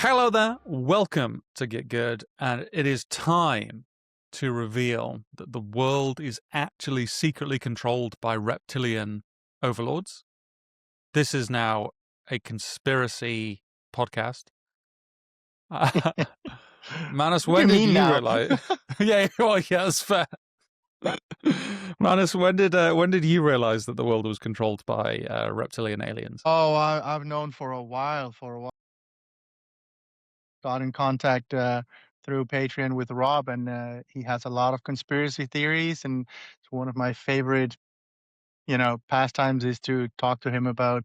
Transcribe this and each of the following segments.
Hello there, welcome to Get Good, and it is time to reveal that the world is actually secretly controlled by reptilian overlords. This is now a conspiracy podcast. Manus, What do when you did mean you now? realize? Yeah, well, yeah, that's fair. Manus, when did you realize that the world was controlled by reptilian aliens? Oh, I've known for a while. Got in contact through Patreon with Rob, and he has a lot of conspiracy theories. And it's one of my favorite, pastimes is to talk to him about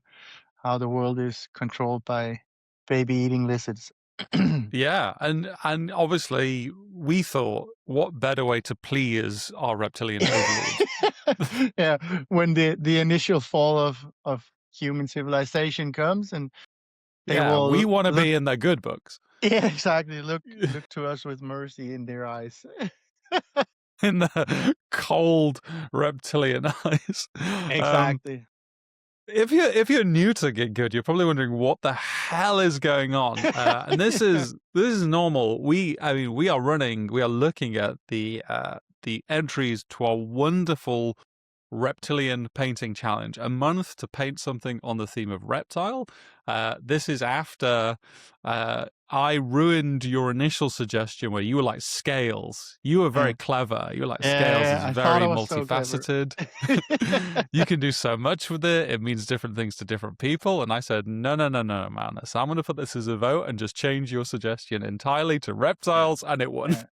how the world is controlled by baby-eating lizards. Yeah, and obviously we thought, what better way to please our reptilian overlords? Yeah, when the initial fall of human civilization comes, and they Yeah, we will want to look. be in their good books. Yeah, exactly. Look to us with mercy in their eyes. In the cold reptilian eyes. Um, Exactly. if you're new to Get Good, you're probably wondering what the hell is going on. And this Yeah. is normal. We are looking at the entries to our wonderful reptilian painting challenge, a month to paint something on the theme of reptile. This is after I ruined your initial suggestion where you were like scales. You were very Yeah. clever. You were like scales is Yeah, I thought very I was so clever. multifaceted. You can do so much with it. It means different things to different people. And I said, no, no, no, no, man. So I'm going to put this as a vote and just change your suggestion entirely to Yeah, reptiles, and it won. yeah,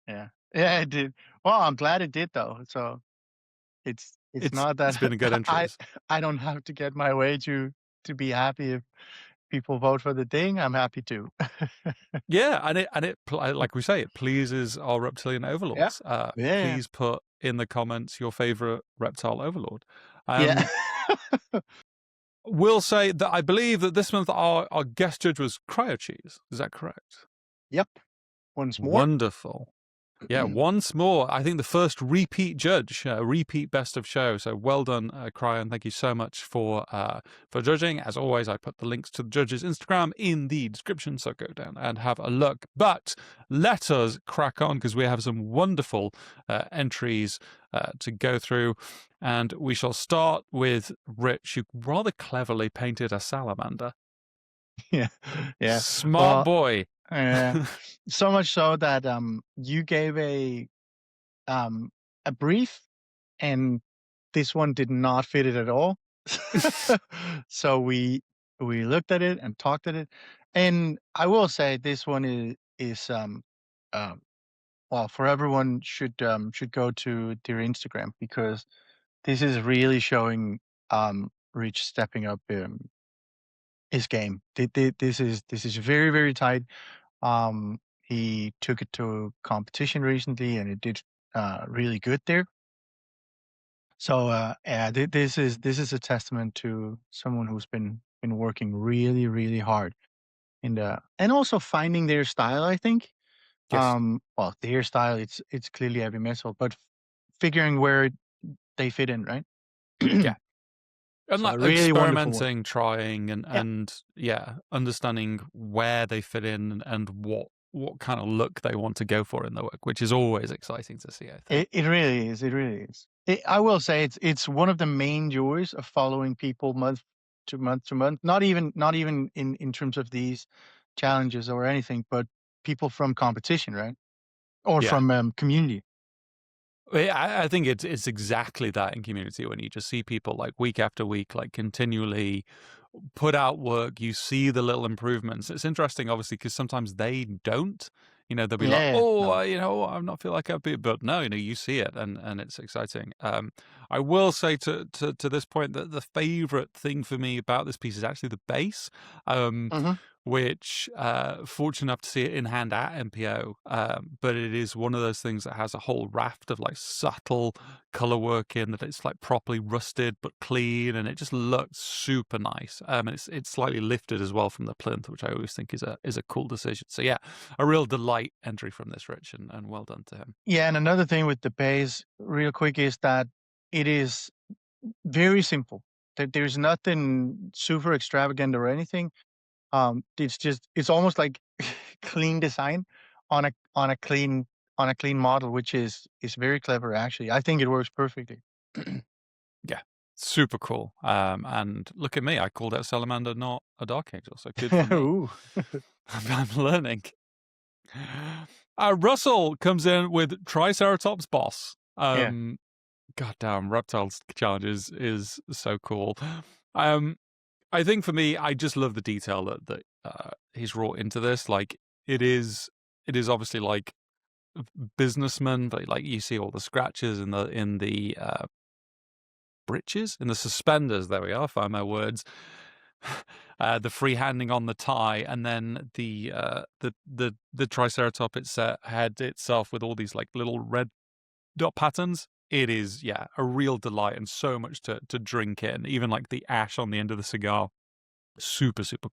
yeah. Yeah, it did. Well, I'm glad it did though. So it's It's not it's that been a good I entries. I don't have to get my way to be happy if people vote for the thing. I'm happy to. Yeah, and it like we say, it pleases our reptilian Yeah. overlords. Yeah. Please put in the comments your favorite reptile overlord. Yeah. We'll say that I believe that this month our guest judge was Cryocheese. Is that correct? Yep. Once more. Wonderful. Yeah, once more. I think the first repeat judge, repeat best of show. So well done, Cryon. Thank you so much for judging. As always, I put the links to the judge's Instagram in the description, so go down and have a look. But let us crack on because we have some wonderful entries to go through. And we shall start with Rich, who rather cleverly painted a salamander. Yeah. Yeah. Smart Well, boy. so much so that you gave um a brief, and this one did not fit it at all. So we looked at it and talked at it, and I will say this one is um well, for everyone should go to their Instagram, because this is really showing Rich stepping up his game. This is very, very tight. He took it to competition recently, and it did really good there. So yeah, this is a testament to someone who's been working really, really hard in the, and also finding their style, I think. Yes. Well, their style, it's clearly heavy metal, but figuring where they fit in, right? Yeah. And So like really wonderful work. experimenting, trying, Yeah. and yeah, understanding where they fit in and what kind of look they want to go for in the work, which is always exciting to see, I think. It really is. It really is. I will say it's one of the main joys of following people month to month to month. Not even in terms of these challenges or anything, but people from competition, right? Or Yeah. from community. I think it's exactly that in community when you just see people like week after week, like continually put out work. You see the little improvements. It's interesting, obviously, because sometimes they don't. They'll be like, Yeah. "Oh, No. I'm not feel like I'd be," but no, you see it, and it's exciting. I will say to this point that the favorite thing for me about this piece is actually the base. Hmm. Which fortunate enough to see it in hand at MPO, but it is one of those things that has a whole raft of like subtle color work in that it's like properly rusted but clean, and it just looks super nice. And it's slightly lifted as well from the plinth, which I always think is a cool decision. So yeah, a real delight entry from this Rich, and well done to him. Yeah, and another thing with the base, real quick, is that it is very simple. There's nothing super extravagant or anything. It's almost like clean design on a clean model, which is very clever actually. I think it works perfectly. Yeah, super cool. And look at me, I called out Salamander, not a Dark Angel, so good for me. Ooh. I'm learning. Russell comes in with Triceratops Boss. Yeah. Goddamn, Reptile's challenge is so cool. I think for me, I just love the detail that he's wrought into this. Like it is obviously like businessman, but like you see all the scratches in the breeches, in the suspenders. There we are. Find my words. The freehanding on the tie, and then the Triceratops head itself with all these like little red dot patterns. It is, yeah, a real delight and so much to drink in. Even like the ash on the end of the cigar, super super.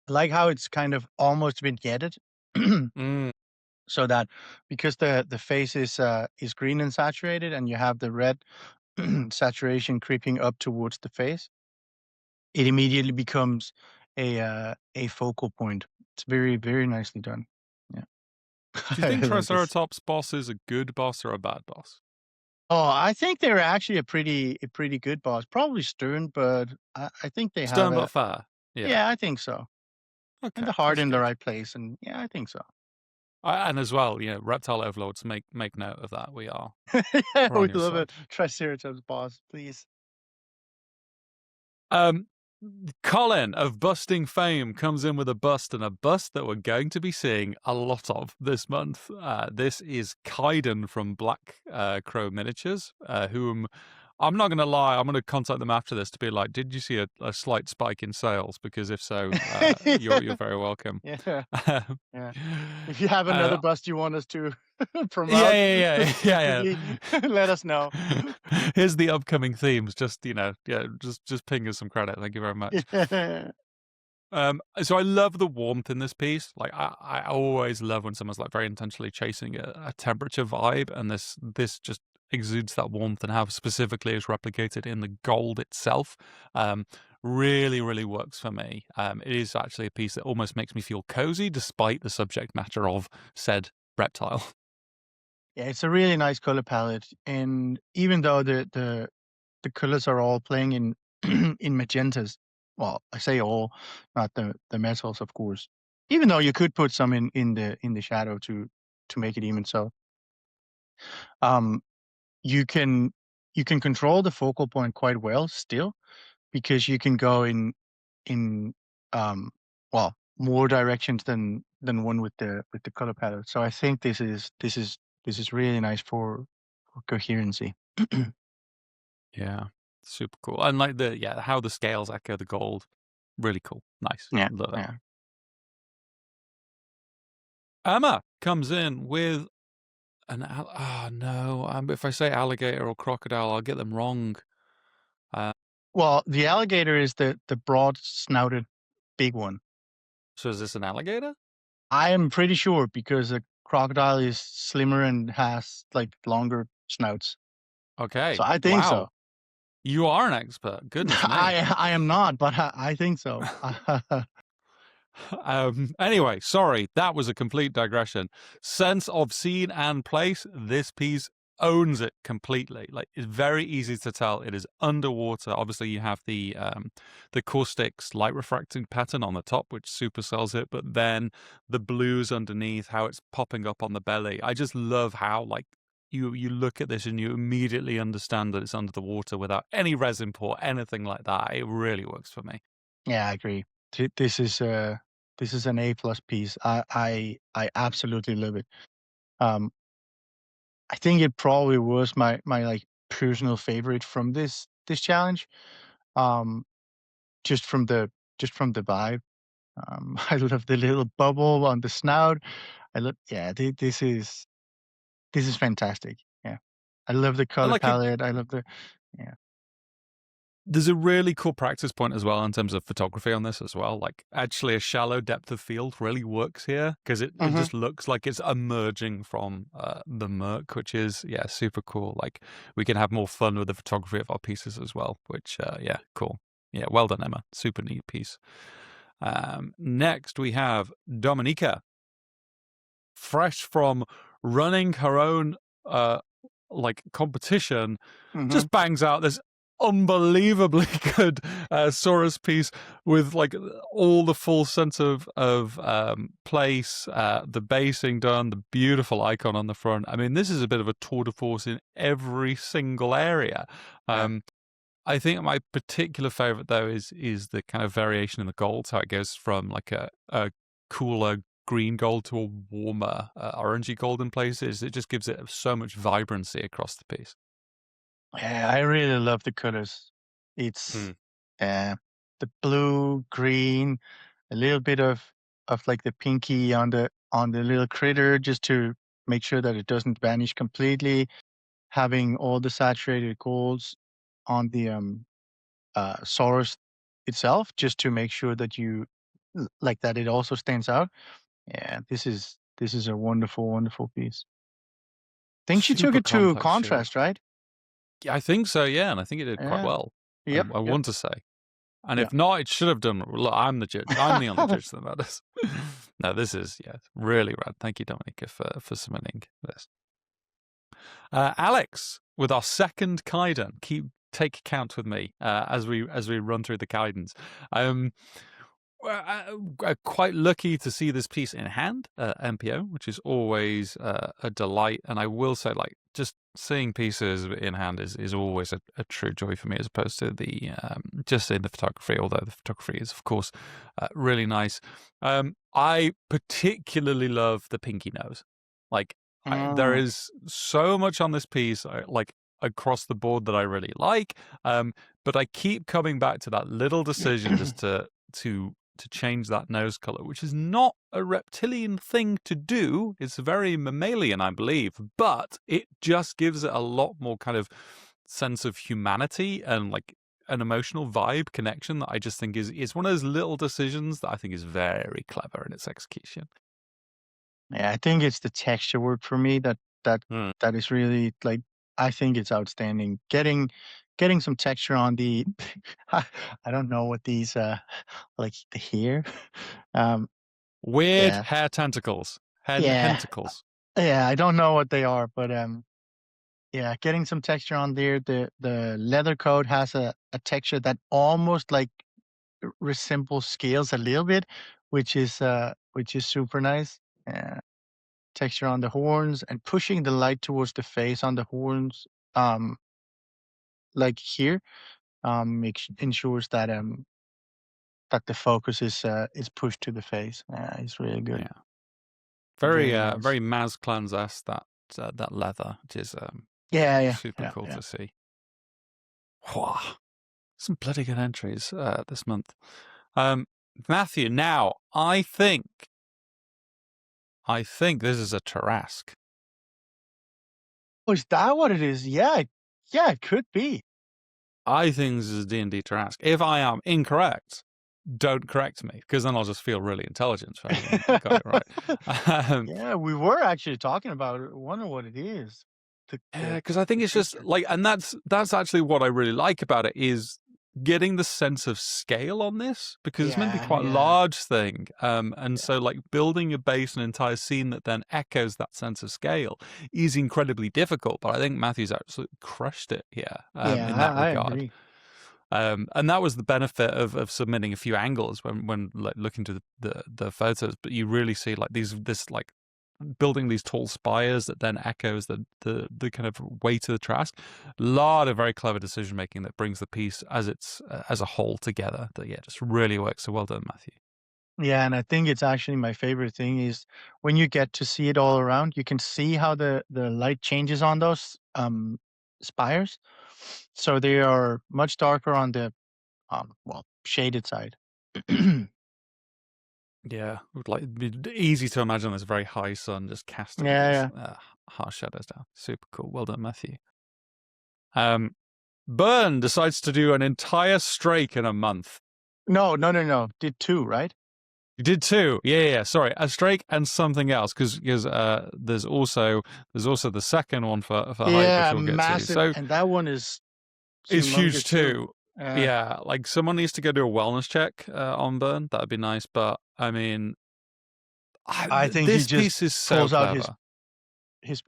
I like how it's kind of almost vignetted. Mm. So that because the face is green and saturated, and you have the red saturation creeping up towards the face, it immediately becomes a focal point. It's very, very nicely done. Yeah. Do you I think love this. Triceratops boss is a good boss or a bad boss? Oh, I think they're actually a pretty good boss. Probably stern, but I think they have Stern a but fair. Yeah. yeah, I think so. And Okay, the heart that's in the good. right place, and yeah, I think so. And as well, you know, reptile overlords, make note of that. Yeah, We're we on your love a side. Triceratops boss, please. Um, Colin of Busting fame comes in with a bust, and a bust that we're going to be seeing a lot of this month. This is Kaiden from Black Crow Miniatures, whom I'm not going to lie, I'm going to contact them after this to be like, did you see a slight spike in sales? Because if so, you're very welcome. Yeah, Um, yeah. If you have another uh, bust you want us to yeah, promote yeah, yeah, yeah, secretly, let us know. yeah. Here's the upcoming themes. Just yeah, just ping us some credit. Thank you very much. Yeah. So I love the warmth in this piece. Like I always love when someone's like very intentionally chasing a temperature vibe, and this just exudes that warmth, and how specifically is replicated in the gold itself. Um, really, really works for me. It is actually a piece that almost makes me feel cozy, despite the subject matter of said reptile. Yeah, it's a really nice color palette, and even though the colors are all playing in in magentas, well, I say all, not the metals, of course. Even though you could put some in the shadow to make it even so. Um, you can you can control the focal point quite well still, because you can go in um well, more directions than one with the color palette. So I think this is really nice for coherency. Yeah, super cool. And like how the scales echo the gold, really cool, nice, Yeah, love it. yeah. Emma comes in with oh no, if I say alligator or crocodile, I'll get them wrong. Uh, Well, the alligator is the broad snouted big one. so is this an alligator? I am pretty sure because a crocodile is slimmer and has like longer snouts. So Okay, I think so. wow, you are an expert. Goodness me. I am not, but I think so. Anyway, sorry, that was a complete digression. Sense of scene and place, this piece owns it completely. Like it's very easy to tell it is underwater. Obviously, you have the caustics light refracting pattern on the top, which super sells it, but then the blues underneath, how it's popping up on the belly. I just love how like you look at this and you immediately understand that it's under the water without any resin pour, anything like that. It really works for me. Yeah, I agree. This is an A+ piece. I absolutely love it. Um, I think it probably was my like personal favorite from this challenge. Um, just from the vibe. I love the little bubble on the snout. I love yeah. This is fantastic. Yeah, I love the I color like it. palette. I love the yeah. There's a really cool practice point as well in terms of photography on this as well. Like, actually, a shallow depth of field really works here because it Hmm. just looks like it's emerging from the murk, which is, yeah, super cool. Like, we can have more fun with the photography of our pieces as well, which, yeah, cool. Yeah, well done, Emma. Super neat piece. Next, we have Dominica, fresh from running her own like competition, Mm-hmm. just bangs out this unbelievably good Saurus piece with like all the full sense of place, the basing done, the beautiful icon on the front. I mean, this is a bit of a tour de force in every single area. Yeah. I think my particular favorite though is the kind of variation in the gold, how it goes from like a cooler green gold to a warmer orangey gold in places. It just gives it so much vibrancy across the piece. Yeah, I really love the colors. It's Mm. the blue, green, a little bit of like the pinky on the little critter just to make sure that it doesn't vanish completely. Having all the saturated golds on the Saurus itself just to make sure that like that it also stands out. Yeah, this is a wonderful, wonderful piece. Think she took Super it to complex shoe. contrast, right? Yeah, I think so, yeah, and I think it did quite Yeah. well. Yep. I Yep. want to say. And Yeah. if not, it should have done. Look, I'm the judge. I'm the only judge that matters. No, this is really rad. Thank you, Dominica, for submitting this. Alex, with our second Kaiden. Take count with me as we run through the Kaidens. Quite lucky to see this piece in hand, MPO, which is always a delight. And I will say, like, just seeing pieces in hand is always a true joy for me, as opposed to the just in the photography. Although the photography is, of course, really nice. I particularly love the pinky nose. Like, there Mm. is so much on this piece, like across the board, that I really like. But I keep coming back to that little decision just to change that nose color, which is not a reptilian thing to do. It's very mammalian, I believe, but it just gives it a lot more kind of sense of humanity and like an emotional vibe connection that I just think is one of those little decisions that I think is very clever in its execution. Yeah, I think it's the texture work for me that Mm. that is really like I think it's outstanding. Getting some texture on the I don't know what these like the hair. Um Weird yeah. hair tentacles, Yeah. hentacles. Yeah, I don't know what they are, but yeah, getting some texture on there. The leather coat has a texture that almost like resembles scales a little bit, which is super nice. Texture on the horns and pushing the light towards the face on the horns, um, like here, ensures that the focus is pushed to the face. It's really good. Yeah, Very nice. very Maz Clans-esque, that leather, which is Yeah, yeah, super yeah, cool yeah. to see. Wow, some bloody good entries this month. Matthew, now I think this is a Tarrasque. Oh, is that what it is? Yeah, yeah, it could be. I think this is a D&D Tarrasque. If I am incorrect, don't correct me, because then I'll just feel really intelligent for having got it right. Yeah, we were actually talking about it. Wonder what it is. Yeah, because I think The it's just creature. like, and that's actually what I really like about it, is getting the sense of scale on this, because it's meant to be Yeah, quite a yeah, large thing, and yeah, so like building a base, an entire scene that then echoes that sense of scale is incredibly difficult. But I think Matthew's absolutely crushed it here yeah. in that I regard. agree. And that was the benefit of submitting a few angles when like looking to the photos. But you really see like this like building these tall spires that then echoes the kind of weight of the Trask. A lot of very clever decision making that brings the piece as it's as a whole together. That just really works. So well done, Matthew. Yeah, and I think it's actually my favorite thing is when you get to see it all around, you can see how the light changes on those spires. So they are much darker on the well, shaded side. Yeah, like it'd be easy to imagine this very high sun just casting these Yeah, harsh shadows down. Super cool. Well done, Matthew. Burn decides to do an entire strake in a month. no, no, no, no. Did two, right? You did two. Yeah. Sorry, a strake and something else, because there's also the second one for height, which Yeah, we'll get to. massive, So and that one is it's huge humongous too. too. Yeah, like someone needs to go do a wellness check on Burn. That'd be nice. But I mean, I think he this just piece is so pulls out clever. his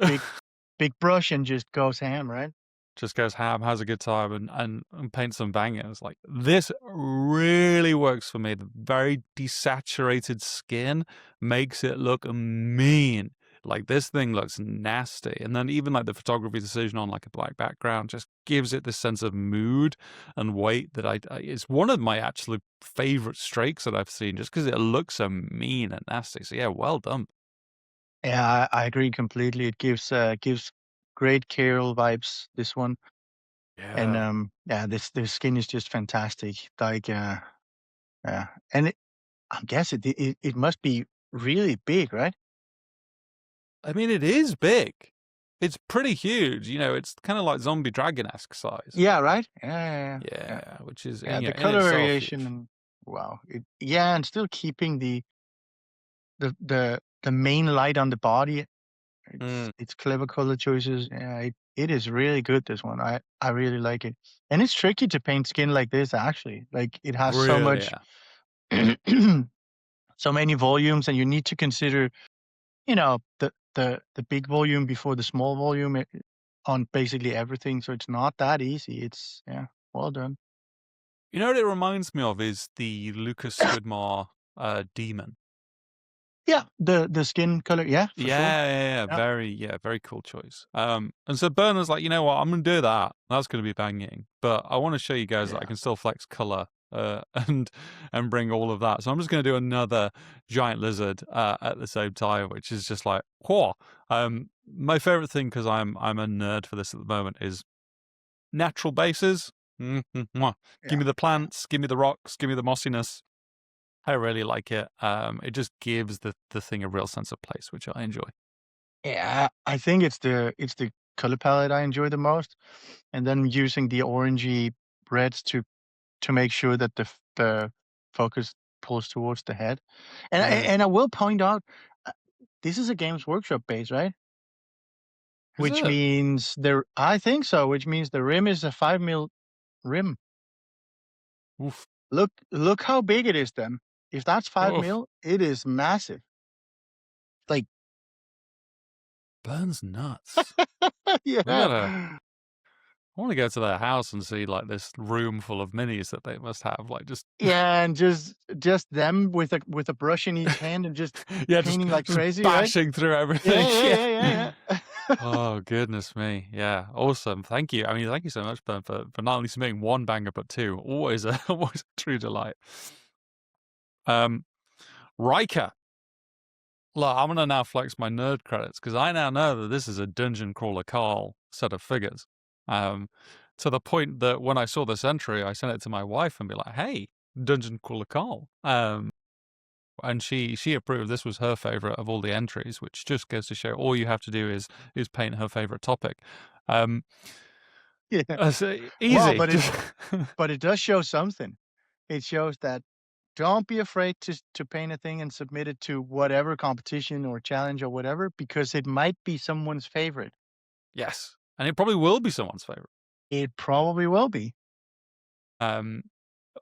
big brush and just goes ham, right? Just goes ham, has a good time, and paints some bangers. Like this really works for me. The very desaturated skin makes it look mean. Like this thing looks nasty, and then even like the photography decision on like a black background just gives it this sense of mood and weight that it's one of my actually favorite streaks that I've seen, just because it looks so mean and nasty. So yeah, well done. Yeah, I agree completely. It gives great Carol vibes, this one. And Yeah. yeah, this skin is just fantastic. Like yeah. And I guess it must be really big, right? I mean, it is big. It's pretty huge. You know, it's kind of like zombie dragon-esque size. Yeah, right? Yeah. Yeah, which is, Yeah, you the know, in color itself variation huge. and wow. Yeah, and still keeping the main light on the body. Mm, It's clever color choices. Yeah, it is really good, this one. I really like it. And it's tricky to paint skin like this, actually. Like it has so really, much yeah. so many volumes, and you need to consider, the big volume before the small volume on basically everything. So it's not that easy. It's yeah, well done. You know what it reminds me of is the Lucas Squidmar demon. Yeah, the skin color, yeah, for sure. Yeah, Yeah, very cool choice. And so Bernard's like, you know what, I'm gonna do that. That's gonna be banging. But I want to show you guys that I yeah, can still flex color and bring all of that. So I'm just gonna do another giant lizard at the same time, which is just like, whoa. My favorite thing, because I'm a nerd for this at the moment, is natural bases. Mwah. Give yeah, me the yeah. plants, give me the rocks, give me the mossiness. I really like it. It just gives the thing a real sense of place, which I enjoy. Yeah, I think it's the color palette I enjoy the most, and then using the orangey reds to make sure that the focus pulls towards the head. And Mm. and I will point out, uh, this is a Games Workshop base, right? Is Which it? means I think so. Which means the rim is a 5 mil rim. Oof. Look how big it is. Then, if that's five Oof. mil, it is massive. Like, Burns nuts. We gotta. yeah. I want to go to their house and see like this room full of minis that they must have. Like just Yeah, and just them with a brush in each hand and just yeah, painting like just crazy, right? bashing through everything. Yeah, yeah, Yeah. yeah, yeah, yeah. Oh goodness me. Yeah. Awesome. Thank you. I mean, thank you so much, Ben, for not only submitting one banger but two. Always a always a true delight. Um, Riker. Look, I'm gonna now flex my nerd credits because I now know that this is a Dungeon Crawler Carl set of figures. To the point that when I saw this entry, I sent it to my wife and be like, "Hey, Dungeon Crawler Carl." And she approved. This was her favorite of all the entries, which just goes to show all you have to do is paint her favorite topic. Yeah. So Well, easy. Just but it does show something. It shows that don't be afraid to paint a thing and submit it to whatever competition or challenge or whatever, because it might be someone's favorite. yes, and it probably will be someone's favorite. It probably will be. Um,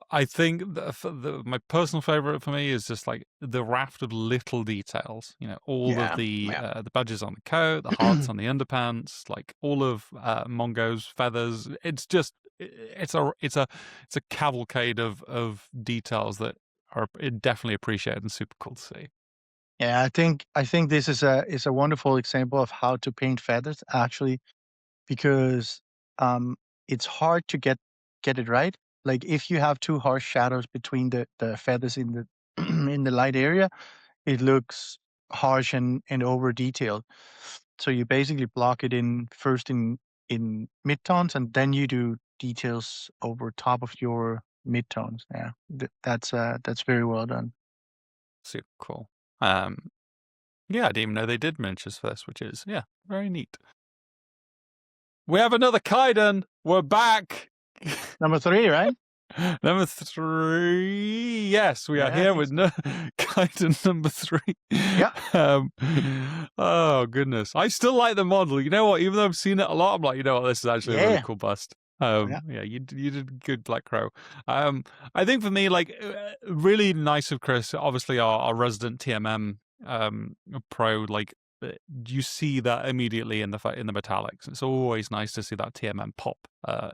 I think my personal favorite for me is just like the raft of little details. You know, all of Yeah. Yeah. the badges on the coat, the hearts on the underpants, like all of Mongo's feathers. It's just it's a cavalcade of details that are definitely appreciated and super cool to see. Yeah, I think this is a wonderful example of how to paint feathers, actually, because um it's hard to get it right. Like if you have too harsh shadows between the feathers in the in the light area, it looks harsh and over detailed. So you basically block it in first in midtones, and then you do details over top of your midtones. Yeah, that's very well done. Super cool. Yeah, I didn't even know they did miniatures for this, which is yeah, very neat. We have another Kaiden. We're back. Number 3, right? Number 3. Yes, we are Yeah, I here think with so. Kaiden number 3. Yeah. Um, oh, goodness. I still like the model. You know what? Even though I've seen it a lot, I'm like, you know what? This is actually a really Yeah. cool bust. Yeah. Yeah, you did good, Black Crow. I think for me, like, really nice of Chris. Obviously, our resident TMM pro, like, you see that immediately in the metallics. It's always nice to see that TMM pop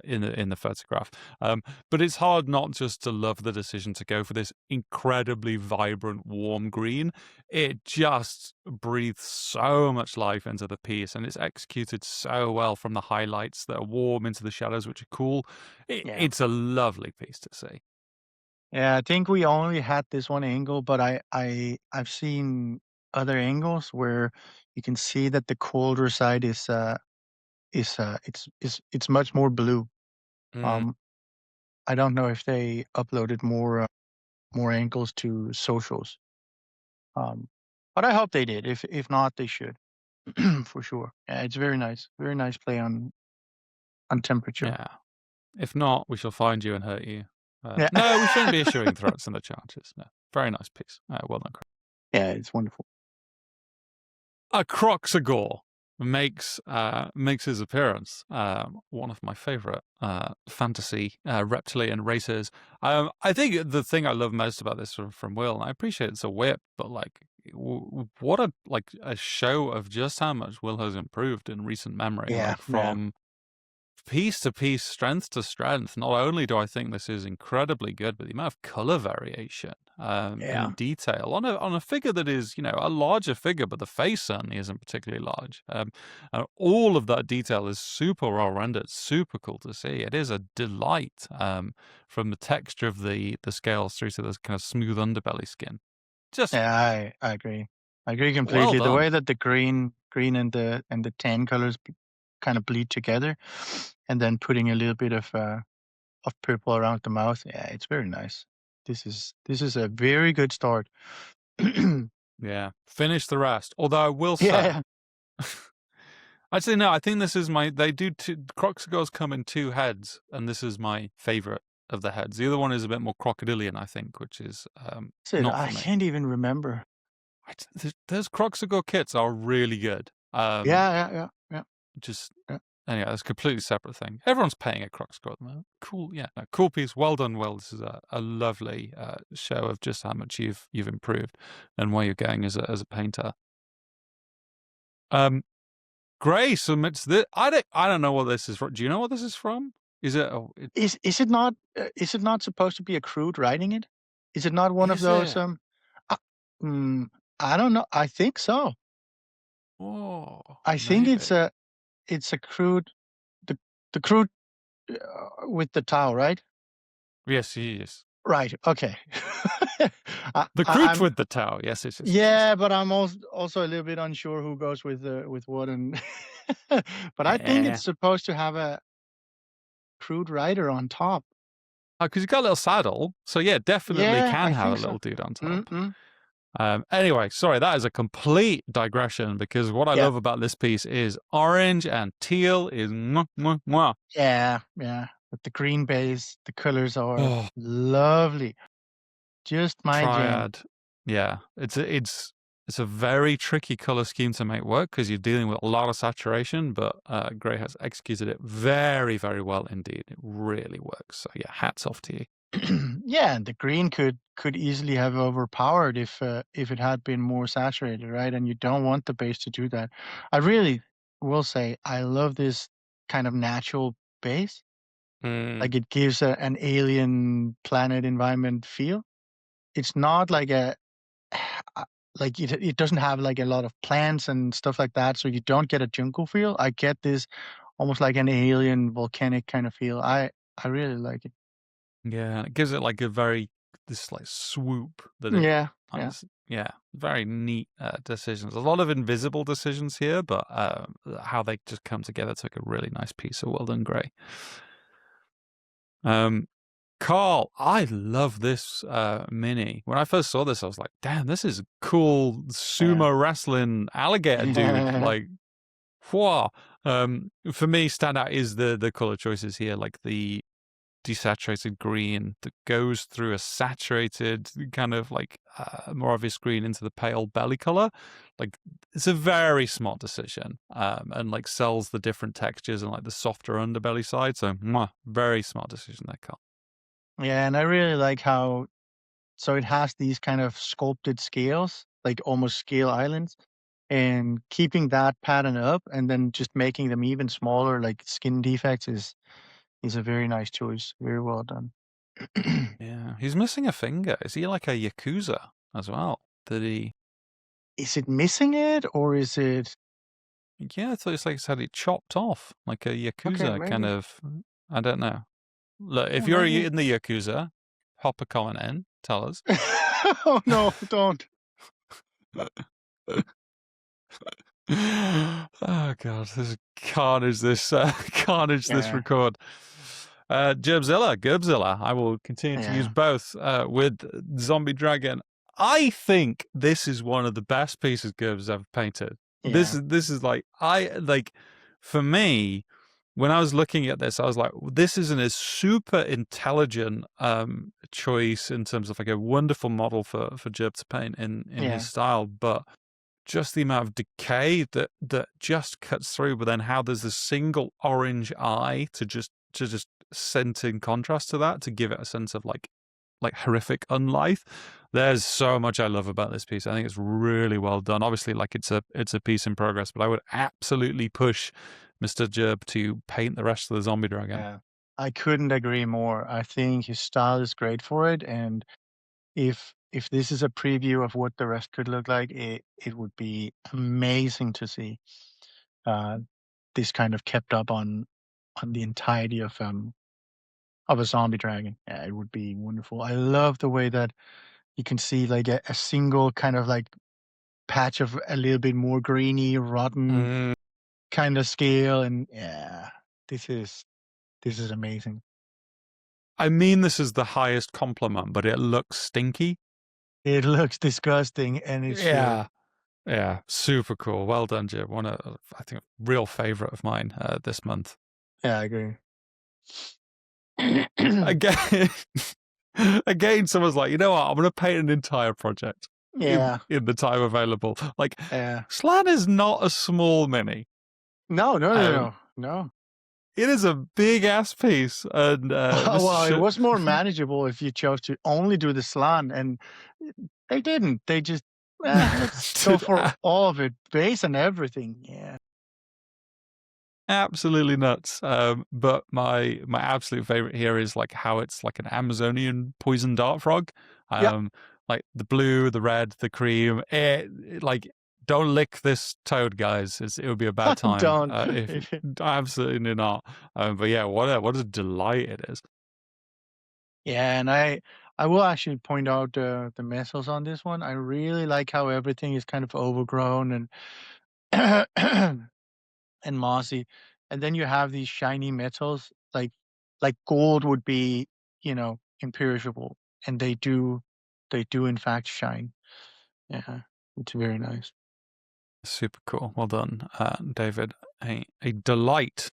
in the photograph. But it's hard not just to love the decision to go for this incredibly vibrant, warm green. It just breathes so much life into the piece, and it's executed so well from the highlights that are warm into the shadows, which are cool. Yeah. It's a lovely piece to see. Yeah, I think we only had this one angle, but I've seen other angles where you can see that the colder side it's much more blue. Mm, Um, I don't know if they uploaded more angles to socials. Um, but I hope they did. If not, they should for sure. Yeah, it's very nice play on temperature. yeah. If not, we shall find you and hurt you. Yeah, No, we shouldn't be issuing threats in the charges. No. Very nice piece. Well done, Chris. yeah, it's wonderful. A Croxagore makes his appearance. One of my favorite fantasy reptilian races. I think the thing I love most about this from Will, and I appreciate it's a whip, but like, what a show of just how much Will has improved in recent memory. Yeah, Like, yeah, from piece to piece, strength to strength. Not only do I think this is incredibly good, but the amount of color variation yeah, and detail on a figure that is, a larger figure, but the face certainly isn't particularly large. All of that detail is super well rendered, super cool to see. It is a delight, from the texture of the scales through to this kind of smooth underbelly skin. Just yeah. I agree. I agree well completely. The done. way that the green and the tan colors kind of bleed together, and then putting a little bit of purple around the mouth. Yeah, it's very nice. This is a very good start. Yeah, Yeah, finish the rest. Although I will say, yeah. actually, no, I think this is they do two, Croxagores come in two heads, and this is my favorite of the heads. The other one is a bit more crocodilian, I think, which is Sid, not I for me. can't even remember. Those Croxagore kits are really good. Yeah, yeah, yeah, yeah, Just, yeah. anyway, that's a completely separate thing. Everyone's paying a Croxagore at the moment. Cool, yeah, no, cool piece. Well done, Will. This is a lovely show of just how much you've improved and where you're going as a painter. Um, Gray submits this. I don't know what this is from. Do you know what this is from? Is it? Oh, Is it not supposed to be a crude writing it? Is it not one of is those? it? Uh, mm, I don't know. I think so. Oh, I think maybe. it's a crude the crude with the towel, right? Yes, he is. Right. Okay. The Crooch I'm with the towel. Yes, yes, yes, yes, yes. yeah, but I'm also a little bit unsure who goes with what and but I think Eh. it's supposed to have a crude rider on top. Oh, because you got a little saddle. So, yeah, definitely Yeah, can I have a think so. little dude on top. Mm-mm. Anyway, sorry, that is a complete digression because what I Yeah. love about this piece is orange and teal is mwah, mwah, mwah. Yeah, yeah. With the green base, the colors are Oh, lovely. Just my jam. triad. Yeah, it's a very tricky color scheme to make work because you're dealing with a lot of saturation, but Gray has executed it very, very well indeed. It really works. So yeah, hats off to you. Yeah, and the green could easily have overpowered if it had been more saturated, right? And you don't want the base to do that. I really will say I love this kind of natural base. Mm, Like it gives an alien planet environment feel. It's not like like it doesn't have like a lot of plants and stuff like that, so you don't get a jungle feel. I get this almost like an alien volcanic kind of feel. I really like it. yeah, it gives it like a very this like swoop that it Yeah, yeah. has. Yeah, very neat decisions. A lot of invisible decisions here, but how they just come together to make a really nice piece of well done, Gray. Um, Carl, I love this mini. When I first saw this, I was like, damn, this is a cool Yeah. sumo wrestling alligator dude. Like, wow. For me, standout is the color choices here, like the desaturated green that goes through a saturated kind of like more obvious green into the pale belly color. Like it's a very smart decision, and like sells the different textures and like the softer underbelly side. So very smart decision there, Carl. Yeah, and I really like how so it has these kind of sculpted scales, like almost scale islands, and keeping that pattern up and then just making them even smaller, like skin defects, is a very nice choice. Very well done. Yeah, he's missing a finger. Is he like a yakuza as well? Did he? Is it missing it or is it Yeah, I thought it's like he had it chopped off, like a okay? yakuza kind Maybe. of. I don't know. Look, if Yeah, you're maybe. in the yakuza, hop a comment in. Tell us. Oh no! Don't. Oh god, this is carnage. This carnage. This Yeah, record. Gerbzilla. I will continue to use yeah, both with Zombie Dragon. I think this is one of the best pieces Gerb's ever painted. This yeah, is this is like I like for me. When I was looking at this, I was like, "This isn't a super intelligent choice in terms of like a wonderful model for Gerb to paint in his yeah. style, but just the amount of decay that just cuts through, but then how there's a single orange eye to just send in contrast to that to give it a sense of like horrific unlife. There's so much I love about this piece. I think it's really well done. Obviously, like it's a piece in progress, but I would absolutely push Mr. Gerb to paint the rest of the zombie dragon. Yeah. I couldn't agree more. I think his style is great for it, and if this is a preview of what the rest could look like, it would be amazing to see uh, this kind of kept up on the entirety of a zombie dragon. Yeah, it would be wonderful. I love the way that you can see like a single kind of like patch of a little bit more greeny, rotten Mm. kind of scale, and yeah, this is this is amazing. I mean, this is the highest compliment, but it looks stinky. It looks disgusting, and it should. Yeah. Yeah, super cool. Well done, Jim. One of, I think, a real favorite of mine this month. Yeah, I agree. Again, again, someone's like, you know what? I'm going to paint an entire project Yeah, in the time available. Like, yeah. Slan is not a small mini. No, no, no, Um, no, no. it is a big ass piece, and Well, it Mr. was more manageable if you chose to only do the slan, and they didn't. They just, let's go for Did all of it, base and everything. Yeah, absolutely nuts. But my absolute favorite here is like how it's like an Amazonian poison dart frog. yeah. Like the blue, the red, the cream. Like don't lick this toad, guys. It would be a bad time. Don't. If absolutely not. But yeah, what a delight it is. Yeah, and I will actually point out the metals on this one. I really like how everything is kind of overgrown and and mossy, and then you have these shiny metals like gold would be, imperishable, and they do in fact shine. Yeah, it's very nice. Super cool. Well done, David. A delight.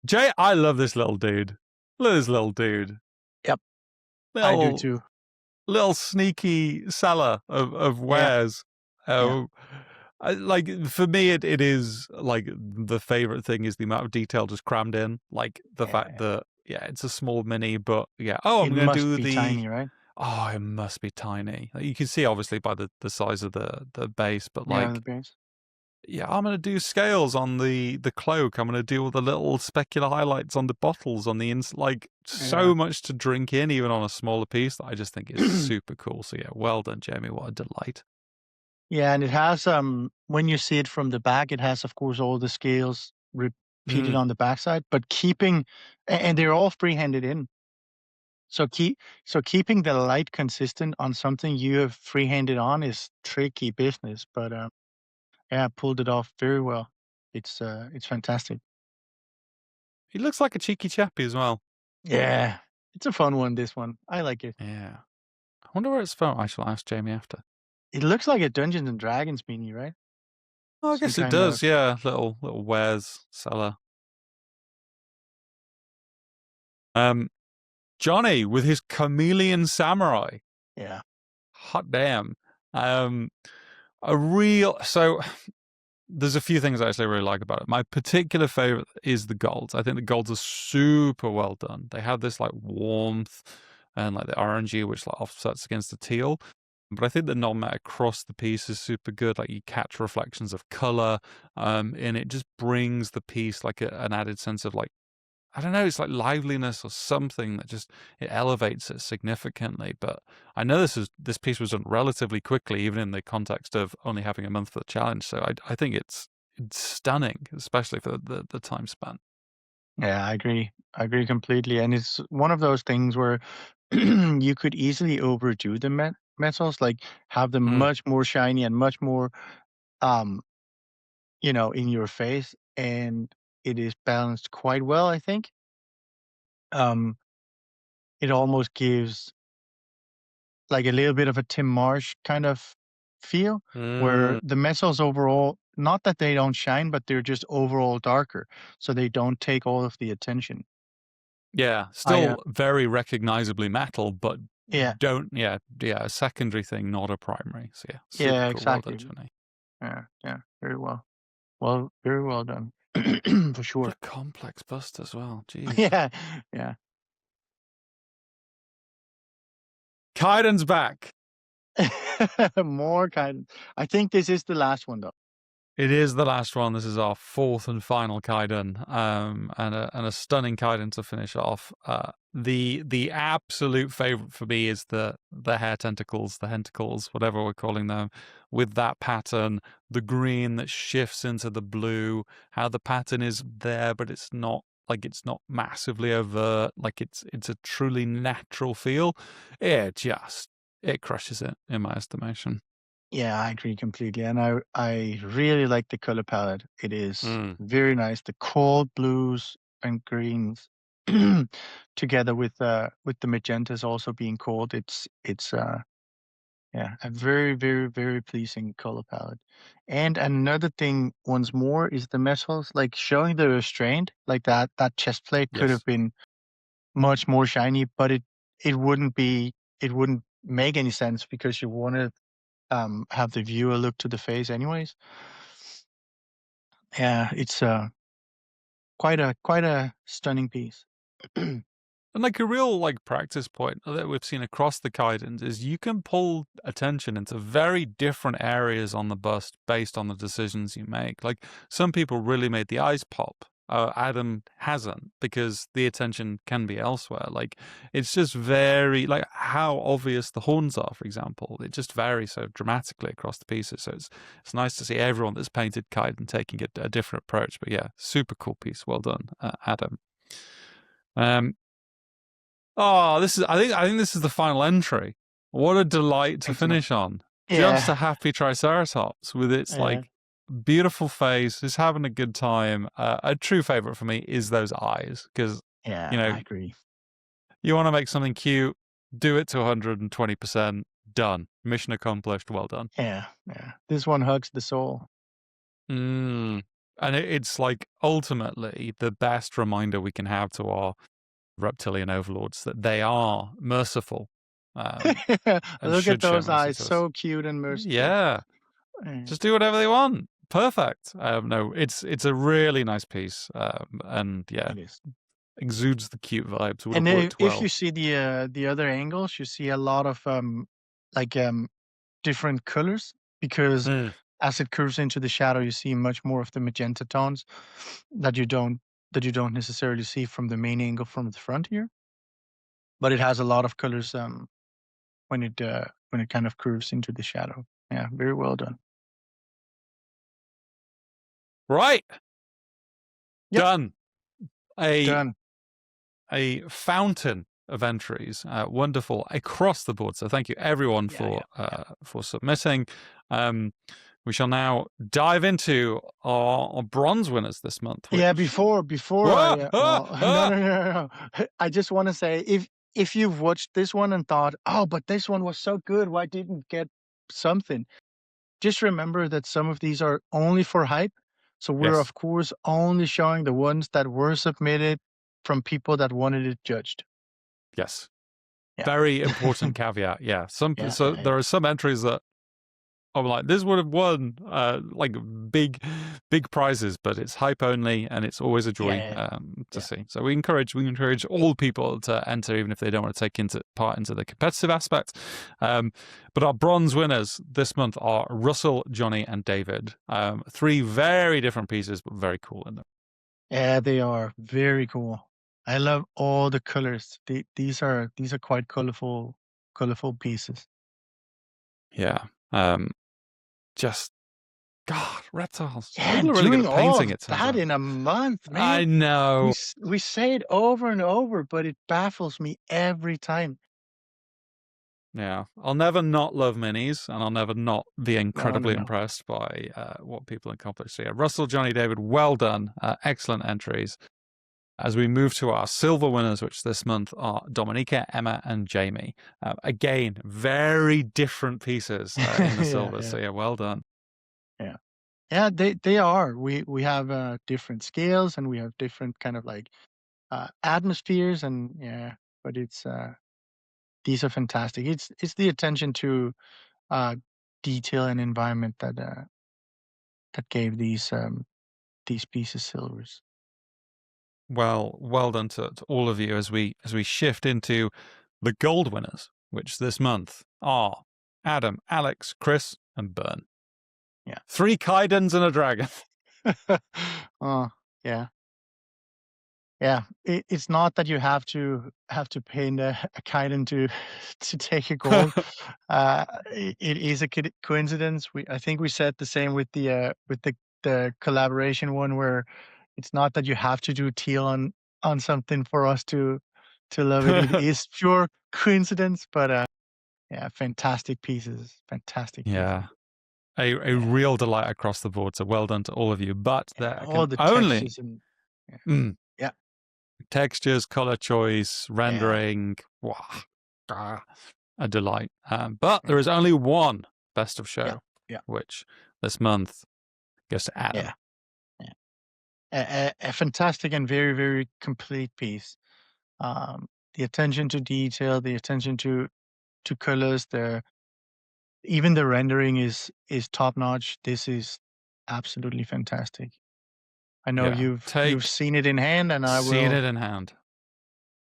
Jay, I love this little dude. Look at this little dude. Yep, I do Little too. little sneaky seller of Yeah, wares. yeah, Oh, like for me, it is like the favorite thing is the amount of detail just crammed in. Like the yeah, fact yeah. that yeah, it's a small mini, but yeah. Oh, I'm It gonna must do be the. tiny, right? Oh, it must be tiny. Like, you can see obviously by the size of the base, but Yeah, the like bears. yeah, I'm gonna do scales on the cloak. I'm gonna do all the little specular highlights on the bottles on the ins. Like Yeah. so much to drink in, even on a smaller piece. That I just think is super cool. So yeah, well done, Jamie. What a delight. Yeah, and it has when you see it from the back, it has of course all the scales repeated Mm. on the backside, but and they're all freehanded in. So keeping the light consistent on something you have freehanded on is tricky business, but yeah, pulled it off very well. It's fantastic. He looks like a cheeky chappy as well. Yeah, it's a fun one. This one, I like it. Yeah. I wonder where it's from. I shall ask Jamie after. It looks like a Dungeons and Dragons beanie, right? Oh, I Some guess it kind of does. Yeah, little wares seller. Um, Johnny with his chameleon samurai. Yeah. Hot damn. Um, a real so there's a few things I actually really like about it. My particular favorite is the golds. I think the golds are super well done. They have this like warmth and like the orangey, which like offsets against the teal. But I think the non-matte across the piece is super good. Like you catch reflections of color, and it just brings the piece like an added sense of like I don't know, it's like liveliness or something that just it elevates it significantly. But I know this piece was done relatively quickly, even in the context of only having a month for the challenge. So I think it's stunning, especially for the time span. Yeah, I agree. I agree completely. And it's one of those things where you could easily overdo the metals, like have them Mm. much more shiny and much more, um, in your face. And it is balanced quite well, I think. Um, it almost gives like a little bit of a Tim Marsh kind of feel where Mm. the metals overall, not that they don't shine, but they're just overall darker. So they don't take all of the attention. Yeah, I, still very recognizably metal, but yeah, a secondary thing, not a primary. So yeah, super yeah, cool. Well done, exactly. Johnny. Yeah, yeah, very well. Well, very well done. For What sure. a complex bust as well. Jeez. Yeah, yeah. Kaiden's back. More kind. I think this is the last one, though. It is the last one. This is our fourth and final Kaiden, and a stunning Kaiden to finish off. The absolute favorite for me is the hair tentacles, the hentacles, whatever we're calling them, with that pattern, the green that shifts into the blue. How the pattern is there, but it's not like it's not massively overt. Like it's a truly natural feel. It crushes it in my estimation. Yeah, I agree completely. And I really like the color palette. It is Mm. very nice. The cold blues and greens together with the magentas also being cold. It's yeah, a very, very, very pleasing color palette. And another thing once more is the metals, like showing the restraint, like that chest plate could have Yes. been much more shiny, but it wouldn't be it wouldn't make any sense because you want to have the viewer look to the face anyways. Yeah, it's quite a stunning piece. And like a real like practice point that we've seen across the Kaidens is you can pull attention into very different areas on the bust based on the decisions you make. Like some people really made the eyes pop. Adam hasn't because the attention can be elsewhere. Like it's just very like how obvious the horns are, for example. It just varies so dramatically across the pieces. So it's nice to see everyone that's painted Kaiden taking a different approach. But yeah, super cool piece. Well done, Adam. Um, Oh, this is I think this is the final entry. What a delight to Think so. finish on. Just Yeah, a happy Triceratops with its yeah, like beautiful face, is having a good time. A true favorite for me is those eyes because yeah, you know I agree. you want to make something cute, do it to 120%. Done. Mission accomplished. Well done. Yeah, yeah. This one hugs the soul. Mm. And it's like ultimately the best reminder we can have to our reptilian overlords that they are merciful and Look at should show those mercy eyes, to us. so cute and merciful. Yeah, Yeah, just do whatever they want. Perfect. No, it's a really nice piece, and yeah, it is. exudes the cute vibes. Would And have worked if you well. see the other angles, you see a lot of like different colors because Mm. as it curves into the shadow, you see much more of the magenta tones that you don't necessarily see from the main angle from the front here. But it has a lot of colors when it kind of curves into the shadow. Yeah, very well done. Right, Yep, done. A done. a fountain of entries, wonderful across the board. So thank you everyone Yeah, yeah, yeah. for submitting. Um, we shall now dive into our bronze winners this month, Yeah, which before ah, I ah, well, no, ah. no, no, no, no. I just want to say if you've watched this one and thought, oh, but this one was so good, why didn't get something? Just remember that some of these are only for hype. So we're Yes. of course only showing the ones that were submitted. from people that wanted it judged. Yes. Yeah. Very important caveat. Yeah. Yeah, So yeah, yeah. there are some entries that I'm like, this would have won like big prizes, but it's hype only, and it's always a Yeah, joy yeah, to yeah. see. So we encourage all people to enter, even if they don't want to take part into the competitive aspect. But our bronze winners this month are Russell, Johnny, and David. 3 very different pieces, but very cool in them. Yeah, they are very cool. I love all the colors. These are quite colorful pieces. Yeah. Just God, reptiles. Yeah, People and are really good doing at all painting, of it turns that out. in a month, I man. know. We say it over and over, but it baffles me every time. Yeah, I'll never not love minis, and I'll never not be No, no, incredibly no. impressed by what people accomplish. So yeah, Russell, Johnny, David, well done. Excellent entries. As we move to our silver winners, which this month are Dominica, Emma, and Jamie. Again, very different pieces in the Yeah, silver. yeah, So yeah, well done. yeah. Yeah, they are. We have different scales and we have different kind of like atmospheres and yeah, but it's these are fantastic. It's the attention to uh detail and environment that gave these pieces silvers. Well done to all of you as we shift into the gold winners, which this month are Adam, Alex, Chris, and Bern. Yeah. 3 Kaidens and a dragon. Oh, yeah. Yeah. It's not that you have to paint a kite to to take a gold. It is a coincidence. I think we said the same with the collaboration one where it's not that you have to do teal on something for us to love it. It is pure coincidence, but yeah, fantastic pieces. Yeah. A Yeah, real delight across the board. So well done to all of you. But yeah, there can all the only textures and yeah, mm, yeah, textures, color choice, yeah, rendering, a delight. But there yeah, is only one best of yeah, show, yeah, which this month goes to yeah, Adam. yeah. A fantastic and very complete piece. The attention to detail, the attention to colors, the even the rendering is top notch. This is absolutely fantastic. I know Yeah. you've seen it in hand, and Seen it in hand.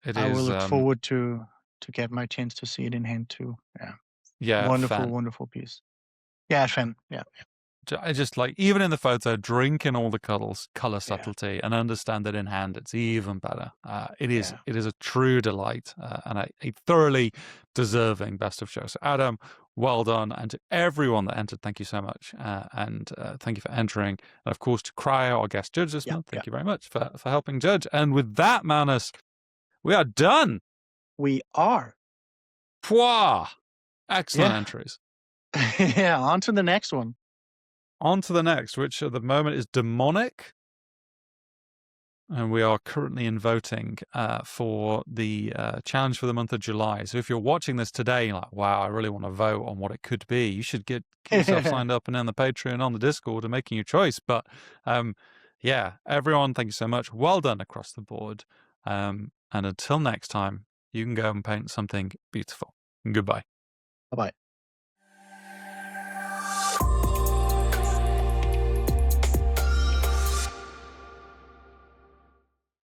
It I will is, look forward to get my chance to see it in hand too. Yeah, yeah, fan. wonderful piece. Yeah, fan. Yeah, I just like, even in the photo, drink in all the color yeah, subtlety and understand that in hand it's even better. yeah, It is a true delight and a thoroughly deserving best of show. So Adam, well done, and to everyone that entered, thank you so much, and thank you for entering, and of course to Cryo, our guest judge this yeah, month. yeah. Thank you very much for helping judge. And with that, Manus, we are done. We are. Pwah! Excellent Yeah, entries. yeah. On to the next one. On to the next, which at the moment is demonic. And we are currently in voting for the challenge for the month of July. So if you're watching this today, you're like, wow, I really want to vote on what it could be, you should get yourself signed up and on the Patreon, on the Discord, and making your choice. But yeah, everyone, thank you so much. Well done across the board. And until next time, you can go and paint something beautiful. Goodbye. Bye bye.